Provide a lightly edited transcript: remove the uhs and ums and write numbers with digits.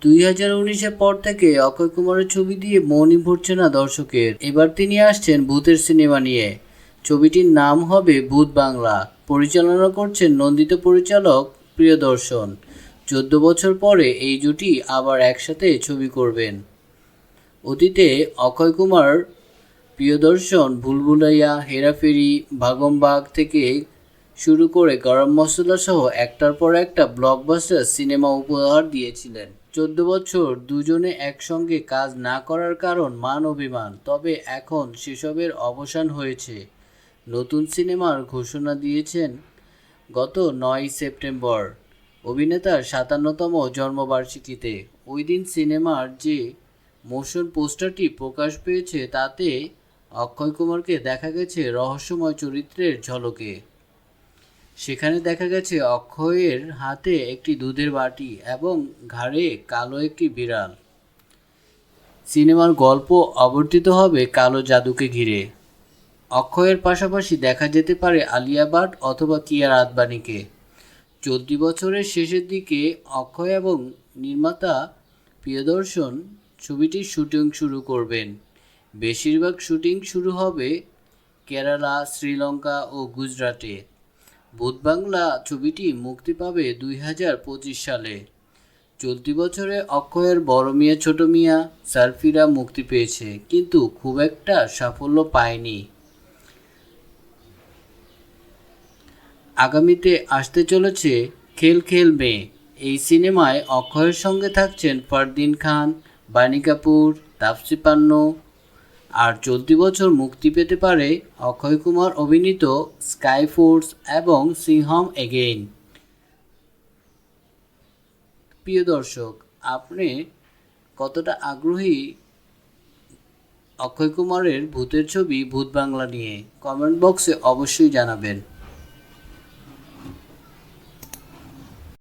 2019-এর পর থেকে অক্ষয় কুমারের ছবি দিয়ে মনই ভরছে না দর্শকের। এবার তিনি আসছেন ভূতের সিনেমা নিয়ে। ছবিটির নাম হবে ভূত বাংলা। পরিচালনা করছেন নন্দিত পরিচালক প্রিয়দর্শন। 14 বছর পরে এই জুটি আবার একসাথে ছবি করবেন। অতীতে অক্ষয় কুমার প্রিয়দর্শন ভুলভুলাইয়া, হেরাফেরি, ভাগমভাগ থেকে শুরু করে গরম মসলা সহ একটার পর একটা ব্লকবাস্টার সিনেমা উপহার দিয়েছিলেন। 14 বছর দুজনে একসঙ্গে কাজ না করার কারণ মান অভিমান, তবে এখন সেসবের অবসান হয়েছে। নতুন সিনেমার ঘোষণা দিয়েছেন গত 9 সেপ্টেম্বর অভিনেতার 57তম জন্মবার্ষিকীতে। ওই দিন সিনেমার যে মোশন পোস্টারটি প্রকাশ পেয়েছে তাতে অক্ষয় কুমারকে দেখা গেছে রহস্যময় চরিত্রের ঝলকে। সেখানে দেখা গেছে অক্ষয়ের হাতে একটি দুধের বাটি এবং ঘাড়ে কালো একটি বিড়াল। সিনেমার গল্প আবর্তিত হবে কালো জাদুকে ঘিরে। অক্ষয়ের পাশাপাশি দেখা যেতে পারে আলিয়া ভাট অথবা কিয়ারা আদবানিকে। চলতি বছরের শেষের দিকে অক্ষয় এবং নির্মাতা প্রিয়দর্শন ছবিটির শুটিং শুরু করবেন। বেশিরভাগ শুটিং শুরু হবে কেরালা, শ্রীলঙ্কা ও গুজরাটে। ভূত বাংলা ছবিটি মুক্তি পাবে 2025 সালে। চলতি বছরে অক্ষয়ের বড় মিয়া ছোট মিয়া, সারফিরা মুক্তি পেয়েছে, কিন্তু খুব একটা সাফল্য পায়নি। আগামীতে আসতে চলেছে খেল খেল মেয়ে। এই সিনেমায় অক্ষয়ের সঙ্গে থাকছেন ফারদিন খান, বাণী কাপুর, তাপসী পান্নু। আর চলতি বছর মুক্তি পেতে পারে অক্ষয় কুমার অভিনীত স্কাই ফোর্স এবং সিংহম এগেইন। প্রিয় দর্শক, আপনি কতটা আগ্রহী অক্ষয় কুমারের ভূতের ছবি ভূত বাংলা নিয়ে? কমেন্ট বক্সে অবশ্যই জানাবেন।